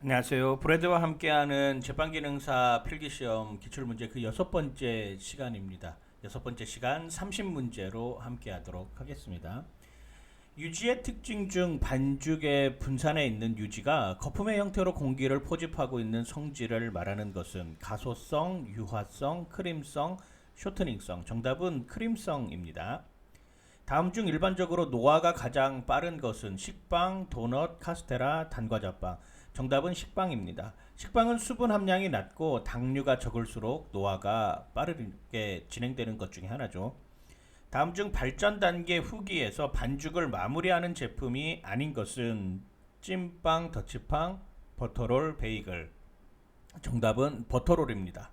안녕하세요. 브래드와 함께하는 제빵기능사 필기시험 기출문제 그 6번째 시간입니다. 6번째 시간 30문제로 함께하도록 하겠습니다. 유지의 특징 중 반죽의 분산에 있는 유지가 거품의 형태로 공기를 포집하고 있는 성질을 말하는 것은 가소성, 유화성, 크림성, 쇼트닝성. 정답은 크림성입니다. 다음 중 일반적으로 노화가 가장 빠른 것은 식빵, 도넛, 카스테라, 단과자빵. 정답은 식빵입니다. 식빵은 수분 함량이 낮고 당류가 적을수록 노화가 빠르게 진행되는 것 중에 하나죠. 다음 중 발전 단계 후기에서 반죽을 마무리하는 제품이 아닌 것은 찐빵, 더치빵, 버터롤, 베이글. 정답은 버터롤입니다.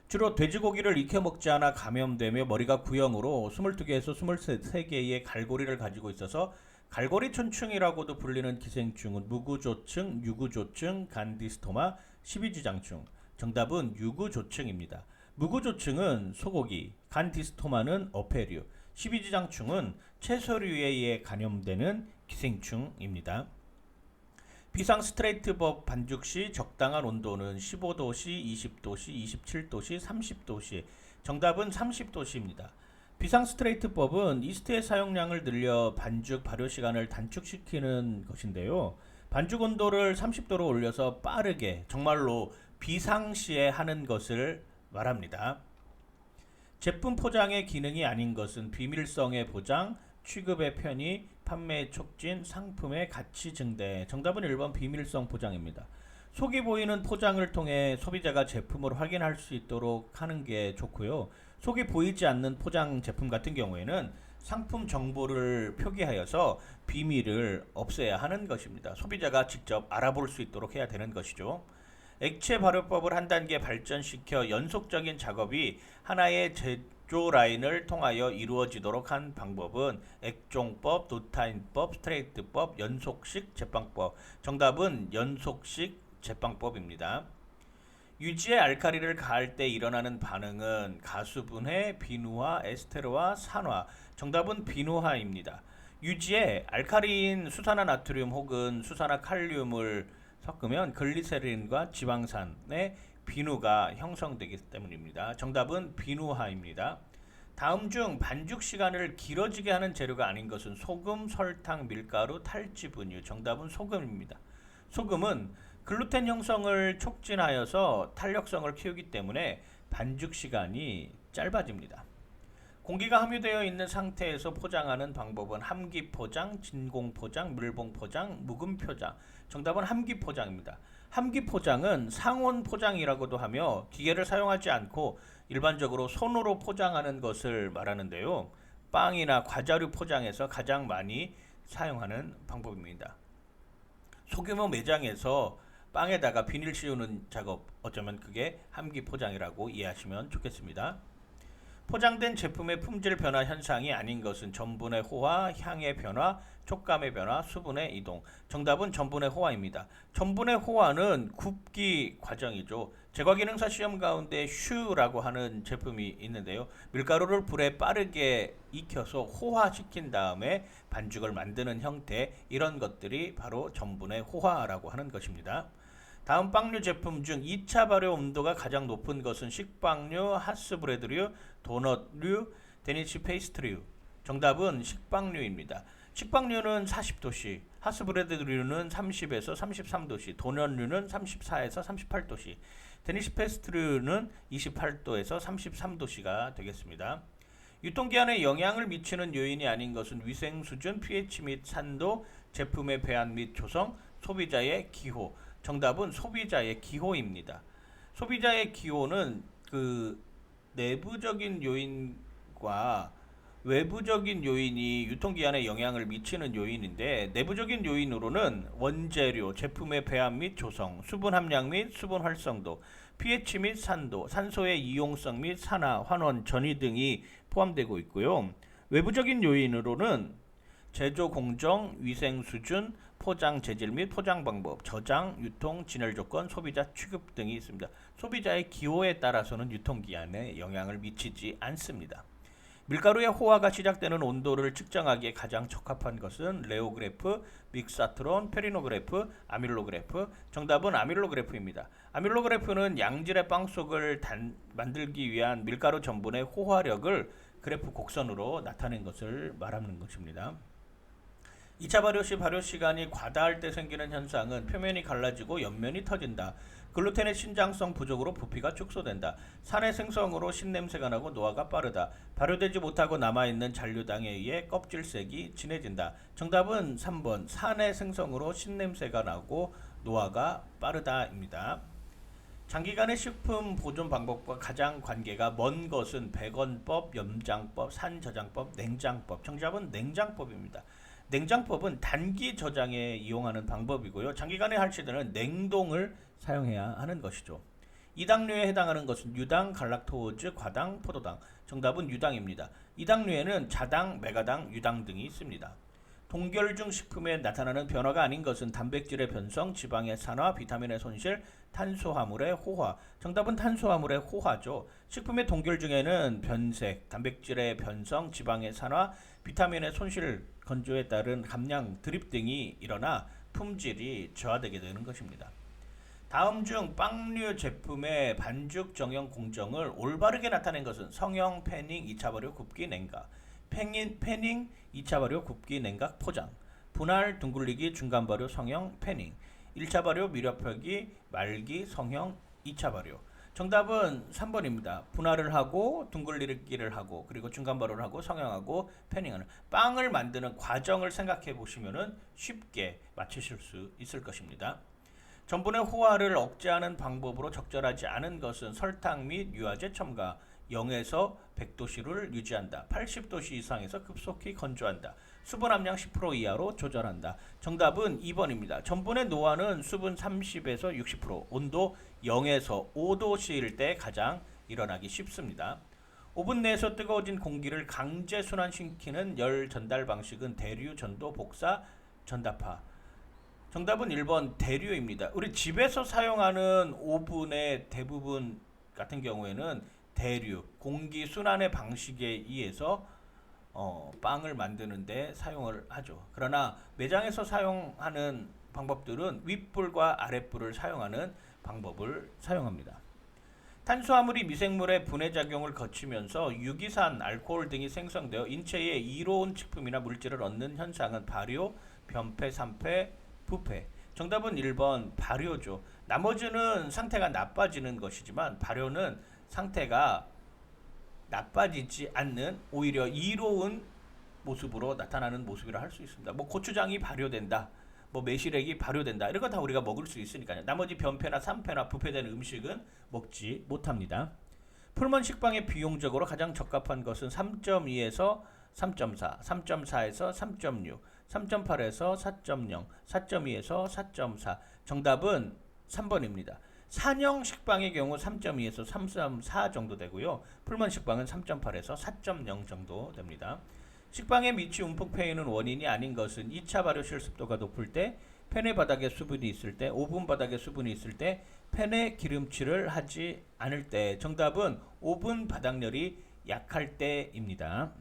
주로 돼지고기를 익혀 먹지 않아 감염되며 머리가 구형으로 22개에서 23개의 갈고리를 가지고 있어서 갈고리촌충이라고도 불리는 기생충은 무구조충, 유구조충, 간디스토마, 십이지장충. 정답은 유구조충입니다. 무구조충은 소고기, 간디스토마는 어패류, 십이지장충은 채소류에 의해 감염되는 기생충입니다. 비상 스트레이트법 반죽 시 적당한 온도는 15도씨, 20도씨, 27도씨, 30도씨. 정답은 30도씨입니다. 비상 스트레이트법은 이스트의 사용량을 늘려 반죽 발효 시간을 단축시키는 것인데요. 반죽 온도를 30도로 올려서 빠르게 정말로 비상시에 하는 것을 말합니다. 제품 포장의 기능이 아닌 것은 비밀성의 보장, 취급의 편의, 판매의 촉진, 상품의 가치 증대. 정답은 1번 비밀성 보장입니다. 속이 보이는 포장을 통해 소비자가 제품을 확인할 수 있도록 하는 게 좋고요. 속이 보이지 않는 포장 제품 같은 경우에는 상품 정보를 표기하여서 비밀을 없애야 하는 것입니다. 소비자가 직접 알아볼 수 있도록 해야 되는 것이죠. 액체 발효법을 한 단계 발전시켜 연속적인 작업이 하나의 제조 라인을 통하여 이루어지도록 한 방법은 액종법, 노타임법, 스트레이트법, 연속식 제빵법. 정답은 연속식 제빵법입니다. 유지의 알카리를 가할 때 일어나는 반응은 가수분해, 비누화, 에스테르화, 산화. 정답은 비누화입니다. 유지에 알카리인 수산화나트륨 혹은 수산화칼륨을 섞으면 글리세린과 지방산의 비누가 형성되기 때문입니다. 정답은 비누화입니다. 다음 중 반죽 시간을 길어지게 하는 재료가 아닌 것은 소금, 설탕, 밀가루, 탈지분유. 정답은 소금입니다. 소금은 글루텐 형성을 촉진하여서 탄력성을 키우기 때문에 반죽 시간이 짧아집니다. 공기가 함유되어 있는 상태에서 포장하는 방법은 함기 포장, 진공 포장, 물봉 포장, 묵음 포장. 정답은 함기 포장입니다. 함기 포장은 상온 포장이라고도 하며 기계를 사용하지 않고 일반적으로 손으로 포장하는 것을 말하는데요. 빵이나 과자류 포장에서 가장 많이 사용하는 방법입니다. 소규모 매장에서 빵에다가 비닐 씌우는 작업, 어쩌면 그게 함기 포장이라고 이해하시면 좋겠습니다. 포장된 제품의 품질 변화 현상이 아닌 것은 전분의 호화, 향의 변화, 촉감의 변화, 수분의 이동. 정답은 전분의 호화입니다. 전분의 호화는 굽기 과정이죠. 제과기능사 시험 가운데 슈라고 하는 제품이 있는데요. 밀가루를 불에 빠르게 익혀서 호화시킨 다음에 반죽을 만드는 형태, 이런 것들이 바로 전분의 호화라고 하는 것입니다. 다음 빵류 제품 중 2차 발효 온도가 가장 높은 것은 식빵류, 핫스브레드류, 도넛류, 데니시 페이스트류. 정답은 식빵류입니다. 식빵류는 40도씨, 핫스브레드류는 30에서 33도씨, 도넛류는 34에서 38도씨, 데니시 페이스트류는 28도에서 33도씨가 되겠습니다. 유통기한에 영향을 미치는 요인이 아닌 것은 위생 수준, pH 및 산도, 제품의 배합 및 조성, 소비자의 기호. 정답은 소비자의 기호입니다. 소비자의 기호는 그 내부적인 요인과 외부적인 요인이 유통기한에 영향을 미치는 요인인데, 내부적인 요인으로는 원재료, 제품의 배합 및 조성, 수분 함량 및 수분 활성도, pH 및 산도, 산소의 이용성 및 산화, 환원, 전이 등이 포함되고 있고요. 외부적인 요인으로는 제조 공정, 위생 수준, 포장 재질 및 포장 방법, 저장, 유통, 진열 조건, 소비자 취급 등이 있습니다. 소비자의 기호에 따라서는 유통기한에 영향을 미치지 않습니다. 밀가루의 호화가 시작되는 온도를 측정하기에 가장 적합한 것은 레오그래프, 믹사트론, 페리노그래프, 아밀로그래프. 정답은 아밀로그래프입니다. 아밀로그래프는 양질의 빵 속을 만들기 위한 밀가루 전분의 호화력을 그래프 곡선으로 나타낸 것을 말하는 것입니다. 2차 발효 시 발효 시간이 과다할 때 생기는 현상은 표면이 갈라지고 옆면이 터진다. 글루텐의 신장성 부족으로 부피가 축소된다. 산의 생성으로 신냄새가 나고 노화가 빠르다. 발효되지 못하고 남아있는 잔류당에 의해 껍질색이 진해진다. 정답은 3번 산의 생성으로 신냄새가 나고 노화가 빠르다입니다. 장기간의 식품 보존 방법과 가장 관계가 먼 것은 백원법, 염장법, 산저장법, 냉장법. 정답은 냉장법입니다. 냉장법은 단기 저장에 이용하는 방법이고요. 장기간에 할시되는 냉동을 사용해야 하는 것이죠. 이당류에 해당하는 것은 유당, 갈락토오즈, 과당, 포도당. 정답은 유당입니다. 이당류에는 자당, 메가당, 유당 등이 있습니다. 동결중 식품에 나타나는 변화가 아닌 것은 단백질의 변성, 지방의 산화, 비타민의 손실, 탄수화물의 호화. 정답은 탄수화물의 호화죠. 식품의 동결중에는 변색, 단백질의 변성, 지방의 산화, 비타민의 손실, 건조에 따른 감량, 드립 등이 일어나 품질이 저하되게 되는 것입니다. 다음 중 빵류 제품의 반죽 정형 공정을 올바르게 나타낸 것은 성형, 패닝, 2차 발효, 굽기, 냉각. 패닝, 2차 발효, 굽기, 냉각, 포장. 분할, 둥글리기, 중간 발효, 성형, 패닝. 1차 발효, 미렵하기, 말기, 성형, 2차 발효. 정답은 3번입니다. 분할을 하고 둥글리기를 하고 그리고 중간 발효를 하고 성형하고 패닝하는 빵을 만드는 과정을 생각해 보시면은 쉽게 맞추실 수 있을 것입니다. 전분의 호화를 억제하는 방법으로 적절하지 않은 것은 설탕 및 유화제 첨가, 0에서 100도씨를 유지한다. 80도씨 이상에서 급속히 건조한다. 수분 함량 10% 이하로 조절한다. 정답은 2번입니다. 전분의 노화는 수분 30에서 60%, 온도 0에서 5도씨일 때 가장 일어나기 쉽습니다. 오븐 내에서 뜨거워진 공기를 강제 순환시키는 열 전달 방식은 대류, 전도, 복사, 전답화. 정답은 1번 대류입니다. 우리 집에서 사용하는 오븐의 대부분 같은 경우에는 대류, 공기 순환의 방식에 의해서 빵을 만드는데 사용을 하죠. 그러나 매장에서 사용하는 방법들은 윗불과 아랫불을 사용하는 방법을 사용합니다. 탄수화물이 미생물의 분해작용을 거치면서 유기산, 알코올 등이 생성되어 인체에 이로운 식품이나 물질을 얻는 현상은 발효, 변폐, 산패, 부패. 정답은 1번 발효죠. 나머지는 상태가 나빠지는 것이지만 발효는 상태가 나빠지지 않는 오히려 이로운 모습으로 나타나는 모습이라 할 수 있습니다. 뭐 고추장이 발효된다, 뭐 매실액이 발효된다, 이런 거 다 우리가 먹을 수 있으니까요. 나머지 변폐나 산패나 부패된 음식은 먹지 못합니다. 풀먼 식빵에 비용적으로 가장 적합한 것은 3.2에서 3.4, 3.4에서 3.6, 3.8에서 4.0, 4.2에서 4.4. 정답은 3번입니다. 산형 식빵의 경우 3.2에서 3.4 정도 되고요. 풀먼 식빵은 3.8에서 4.0 정도 됩니다. 식빵의 밑이 움푹 패이는 원인이 아닌 것은 2차 발효실 습도가 높을 때, 팬의 바닥에 수분이 있을 때, 오븐 바닥에 수분이 있을 때, 팬에 기름칠을 하지 않을 때. 정답은 오븐 바닥열이 약할 때입니다.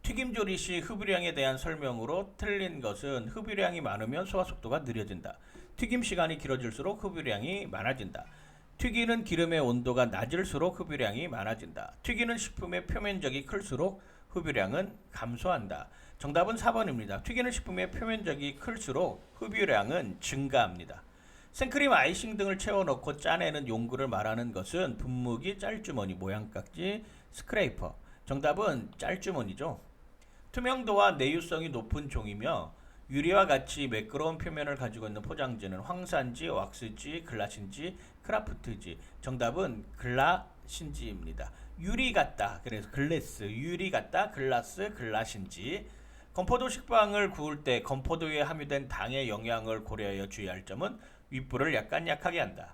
튀김 조리 시 흡유량에 대한 설명으로 틀린 것은 흡유량이 많으면 소화 속도가 느려진다. 튀김 시간이 길어질수록 흡유량이 많아진다. 튀기는 기름의 온도가 낮을수록 흡유량이 많아진다. 튀기는 식품의 표면적이 클수록 흡유량은 감소한다. 정답은 4번입니다. 튀기는 식품의 표면적이 클수록 흡유량은 증가합니다. 생크림, 아이싱 등을 채워넣고 짜내는 용구를 말하는 것은 분무기, 짤주머니, 모양깍지, 스크레이퍼. 정답은 짤주머니죠. 투명도와 내유성이 높은 종이며 유리와 같이 매끄러운 표면을 가지고 있는 포장지는 황산지, 왁스지, 글라신지, 크라프트지. 정답은 글라신지입니다. 유리 같다, 그래서 글래스, 유리 같다, 글라스, 글라신지. 건포도 식빵을 구울 때 건포도에 함유된 당의 영향을 고려하여 주의할 점은 윗불을 약간 약하게 한다,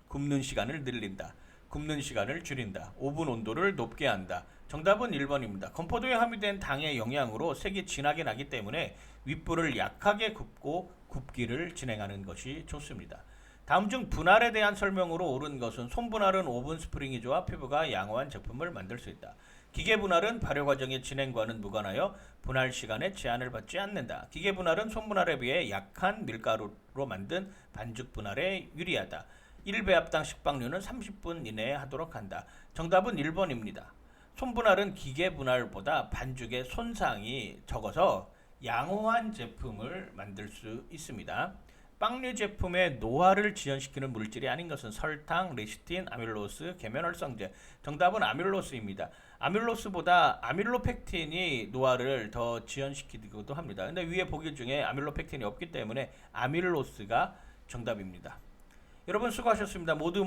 굽는 시간을 늘린다, 굽는 시간을 줄인다, 오븐 온도를 높게 한다. 정답은 1번입니다. 건포도에 함유된 당의 영향으로 색이 진하게 나기 때문에 윗불을 약하게 굽고 굽기를 진행하는 것이 좋습니다. 다음 중 분할에 대한 설명으로 옳은 것은 손분할은 오븐 스프링이 좋아 피부가 양호한 제품을 만들 수 있다. 기계 분할은 발효 과정의 진행과는 무관하여 분할 시간에 제한을 받지 않는다. 기계 분할은 손 분할에 비해 약한 밀가루로 만든 반죽 분할에 유리하다. 1배합당 식빵류는 30분 이내에 하도록 한다. 정답은 1번입니다. 손 분할은 기계 분할보다 반죽의 손상이 적어서 양호한 제품을 만들 수 있습니다. 빵류 제품의 노화를 지연시키는 물질이 아닌 것은 설탕, 레시틴, 아밀로스, 계면활성제. 정답은 아밀로스입니다. 아밀로스보다 아밀로펙틴이 노화를 더 지연시키기도 합니다. 근데 위에 보기 중에 아밀로펙틴이 없기 때문에 아밀로스가 정답입니다. 여러분 수고하셨습니다. 모두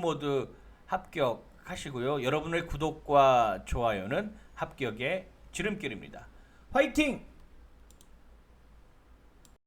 합격하시고요. 여러분의 구독과 좋아요는 합격의 지름길입니다. 화이팅!